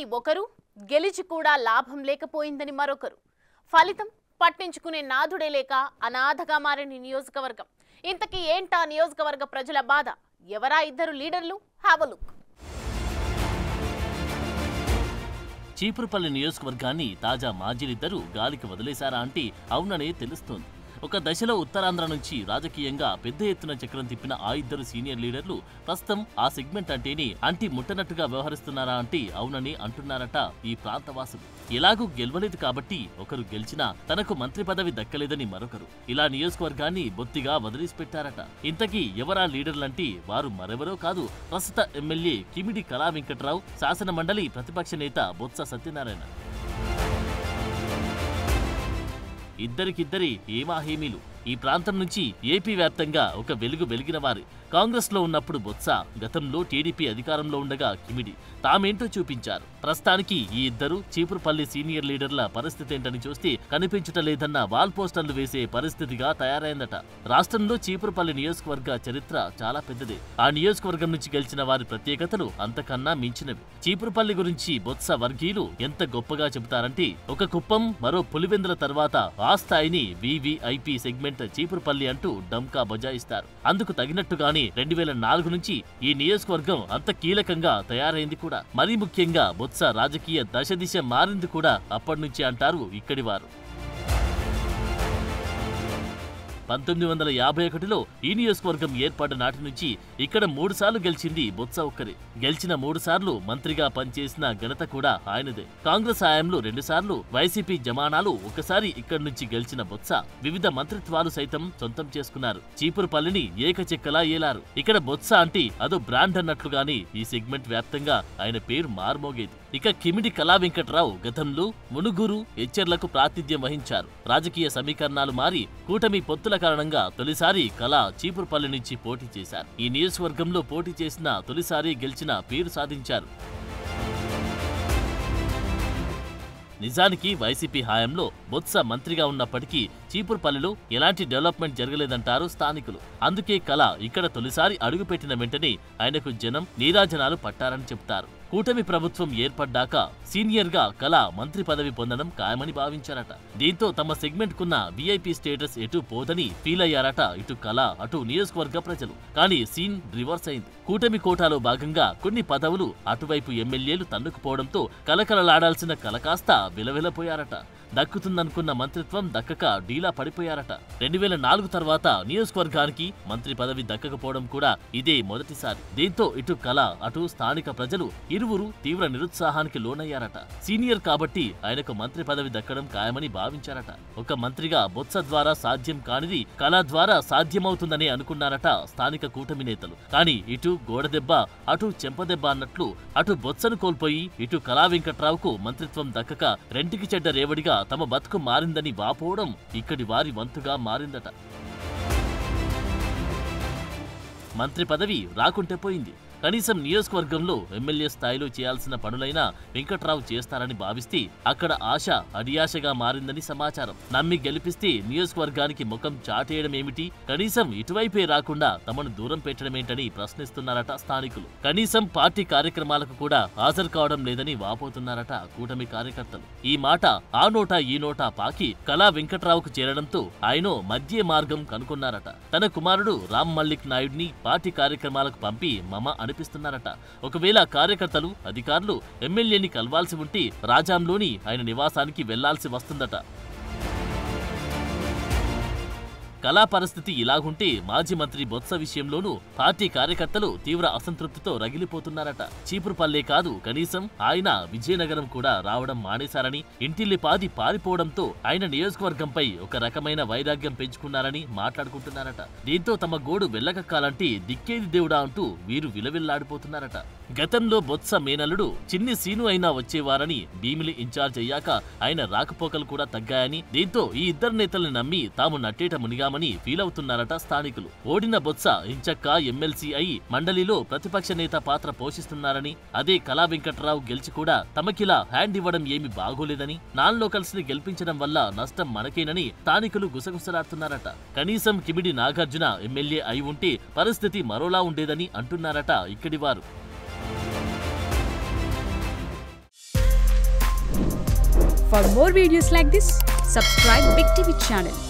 అని ఒకరు, గెలిచి కూడా లాభం లేకపోయిందని మరొకరు. ఫలితం పట్టించుకునే నాదుడే లేక అనాథగా మారిన నియోజకవర్గం. ఇంతకీ ఏంటా నియోజకవర్గ ప్రజల బాధ? ఎవరా ఇద్దరు లీడర్లు? Have a look. చీపురుపల్లి నియోజకవర్గాన్ని తాజా మాజీలిద్దరూ గాలికి వదిలేశారా అంటే అవుననే తెలుస్తోంది. ఒక దశలో ఉత్తరాంధ్ర నుంచి రాజకీయంగా పెద్ద ఎత్తున చక్రం తిప్పిన ఆ ఇద్దరు సీనియర్ లీడర్లు ప్రస్తుతం ఆ సెగ్మెంట్ అంటేనే అంటి ముట్టనట్టుగా వ్యవహరిస్తున్నారా అంటే అవునని అంటున్నారట ఈ ప్రాంతవాసులు. ఎలాగూ గెలవలేదు కాబట్టి ఒకరు గెలిచినా తనకు మంత్రి పదవి దక్కలేదని మరొకరు ఇలా నియోజకవర్గాన్ని బొత్తిగా వదిలేసిపెట్టారట. ఇంతకీ ఎవరా లీడర్లంటే వారు మరెవరో కాదు, ప్రస్తుత ఎమ్మెల్యే కిమిడి కళా వెంకట్రావు, శాసన మండలి ప్రతిపక్ష నేత బొత్స సత్యనారాయణ. ఇద్దరికిద్దరి ఏమాహేమీలు. ఈ ప్రాంతం నుంచి ఏపీ వ్యాప్తంగా ఒక వెలుగు వెలిగిన వారు. కాంగ్రెస్ లో ఉన్నప్పుడు బొత్స, గతంలో టీడీపీ అధికారంలో ఉండగా కిమిడి తామేంటో చూపించారు. ప్రస్తుతానికి ఈ ఇద్దరు చీపురుపల్లి సీనియర్ లీడర్ల పరిస్థితి ఏంటని చూస్తే కనిపించటలేదన్న వాల్ పోస్టర్లు వేసే పరిస్థితిగా తయారైందట. రాష్ట్రంలో చీపురుపల్లి నియోజకవర్గ చరిత్ర చాలా పెద్దదే. ఆ నియోజకవర్గం నుంచి గెలిచిన వారి ప్రత్యేకతలు అంతకన్నా మించినవి. చీపురుపల్లి గురించి బొత్స వర్గీయులు ఎంత గొప్పగా చెబుతారంటే ఒక కుప్పం, మరో పులివెందుల తర్వాత ఆ స్థాయిని వివిఐపి సెగ్మెంట్ చీపురుపల్లి అంటూ డంకా బజాయిస్తారు. అందుకు తగినట్టుగానే 2004 నుంచి ఈ నియోజకవర్గం అంత కీలకంగా తయారైంది కూడా. మరీ ముఖ్యంగా బొత్స రాజకీయ దశ మారింది కూడా అప్పటినుంచి అంటారు ఇక్కడి వారు. 1951లో ఈ నియోజకవర్గం ఏర్పడ్డ నాటి నుంచి ఇక్కడ 3 సార్లు గెలిచింది బొత్స ఒక్కరే. గెలిచిన 3 సార్లు మంత్రిగా పనిచేసిన ఘనత కూడా ఆయనదే. కాంగ్రెస్ హయాంలో 2 సార్లు, వైసీపీ జమానాలు ఒకసారి ఇక్కడి నుంచి గెలిచిన బొత్స వివిధ మంత్రిత్వాలు సైతం సొంతం చేసుకున్నారు. చీపురుపల్లిని ఏకచెక్కలా ఏలారు. ఇక్కడ బొత్స అంటే అదో బ్రాండ్ అన్నట్లుగానే ఈ సెగ్మెంట్ వ్యాప్తంగా ఆయన పేరు మార్మోగేది. ఇక కిమిడి కళా వెంకట్రావు గతంలో మునుగురు, ఎచ్చెర్లకు ప్రాతినిధ్యం వహించారు. రాజకీయ సమీకరణాలు మారి కూటమి పొత్తుల కారణంగా తొలిసారి కళా చీపురుపల్లి నుంచి పోటీ చేశారు. ఈ నియోజకవర్గంలో పోటీ చేసిన తొలిసారి గెలిచిన పేరు సాధించారు. నిజానికి వైసీపీ హయాంలో బొత్స మంత్రిగా ఉన్నప్పటికీ చీపురుపల్లిలో ఎలాంటి డెవలప్మెంట్ జరగలేదంటారు స్థానికులు. అందుకే కళ ఇక్కడ తొలిసారి అడుగుపెట్టిన వెంటనే ఆయనకు జనం నీరాజనాలు పట్టారని చెప్తారు. కూటమి ప్రభుత్వం ఏర్పడ్డాక సీనియర్ గా కళ మంత్రి పదవి పొందడం ఖాయమని భావించారట. దీంతో తమ సెగ్మెంట్ కున్న వీఐపీ స్టేటస్ ఎటు పోదని ఫీల్ అయ్యారట ఇటు కళ, అటు నియోజకవర్గ ప్రజలు. కానీ సీన్ రివర్స్ అయింది. కూటమి కోటాలో భాగంగా కొన్ని పదవులు అటువైపు ఎమ్మెల్యేలు తన్నుకుపోవడంతో కలకలలాడాల్సిన కళ కాస్త విలవిలపోయారట. దక్కుతుందనుకున్న మంత్రిత్వం దక్కక డీలా పడిపోయారట. 2004 తర్వాత నియోజకవర్గానికి మంత్రి పదవి దక్కకపోవడం కూడా ఇదే మొదటిసారి. దీంతో ఇటు కళ, అటు స్థానిక ప్రజలు ఇరువురు తీవ్ర నిరుత్సాహానికి లోనయ్యారట. సీనియర్ కాబట్టి ఆయనకు మంత్రి పదవి దక్కడం ఖాయమని భావించారట. ఒక మంత్రిగా బొత్స ద్వారా సాధ్యం కానిది కళ ద్వారా సాధ్యమవుతుందని అనుకున్నారట స్థానిక కూటమి నేతలు. కానీ ఇటు గోడదెబ్బ, అటు చెంపదెబ్బ అన్నట్లు అటు బొత్సను కోల్పోయి ఇటు కళా వెంకట్రావుకు మంత్రిత్వం దక్కక రెంటికి చెడ్డ రేవడిగా తమ బతుకు మారిందని వాపోవడం ఇక్కడి వారి వంతుగా మారిందట. మంత్రి పదవి రాకుంటే పోయింది. కనీసం నియోజకవర్గంలో ఎమ్మెల్యే స్థాయిలో చేయాల్సిన పనులైనా వెంకట్రావు చేస్తారని భావిస్తే అక్కడ ఆశ అడియాశగా మారిందని సమాచారం. నమ్మి గెలిపిస్తే నియోజకవర్గానికి ముఖం చాటేయడమేమిటి, కనీసం ఇటువైపే రాకుండా తమను దూరం పెట్టడమేంటని ప్రశ్నిస్తున్నారట స్థానికులు. కనీసం పార్టీ కార్యక్రమాలకు కూడా హాజరు కావడం లేదని వాపోతున్నారట కూటమి కార్యకర్తలు. ఈ మాట ఆ నోటా ఈ నోటా పాకి కళా వెంకట్రావుకు చేరడంతో ఆయన మధ్య మార్గం కనుక్కున్నారట. తన కుమారుడు రామ్ మల్లిక్ నాయుడిని పార్టీ కార్యక్రమాలకు పంపి మమ అనిపిస్తున్నారట. ఒకవేళ కార్యకర్తలు, అధికారులు ఎమ్మెల్యేని కలవాల్సి ఉంటే రాజాంలోని ఆయన నివాసానికి వెళ్లాల్సి వస్తుందట. కళా పరిస్థితి ఇలాగుంటే మాజీ మంత్రి బొత్స విషయంలోనూ పార్టీ కార్యకర్తలు తీవ్ర అసంతృప్తితో రగిలిపోతున్నారట. చీపురుపల్లే కాదు, కనీసం ఆయన విజయనగరం కూడా రావడం మానేశారని, ఇంటిల్లిపాది పారిపోవడంతో ఆయన నియోజకవర్గంపై ఒక రకమైన వైరాగ్యం పెంచుకున్నారని మాట్లాడుకుంటున్నారట. దీంతో తమ గోడు వెళ్లకక్కాలంటే దిక్కేది దేవుడా అంటూ వీరు విలవిల్లాడిపోతున్నారట. గతంలో బొత్స మేనల్లుడు చిన్ని సీను అయినా వచ్చేవారని, భీమిలి ఇన్ఛార్జ్ అయ్యాక ఆయన రాకపోకలు కూడా తగ్గాయని, దీంతో ఈ ఇద్దరు నేతల్ని నమ్మి తాము నట్టేట మునిగామని ఫీల్ అవుతున్నారట స్థానికులు. ఓడిన బొత్స ఇంచక్క ఎమ్మెల్సీ అయి మండలిలో ప్రతిపక్ష నేత పాత్ర పోషిస్తున్నారని, అదే కళా వెంకట్రావు గెలిచి కూడా తమకిలా హ్యాండ్ ఇవ్వడం ఏమి బాగోలేదని, నాన్ లోకల్స్ ని గెలిపించడం వల్ల నష్టం మనకేనని స్థానికులు గుసగుసలాడుతున్నారట. కనీసం కిమిడి నాగార్జున ఎమ్మెల్యే అయి ఉంటే పరిస్థితి మరోలా ఉండేదని అంటున్నారట ఇక్కడి వారు. For more videos like this, subscribe Big TV channel.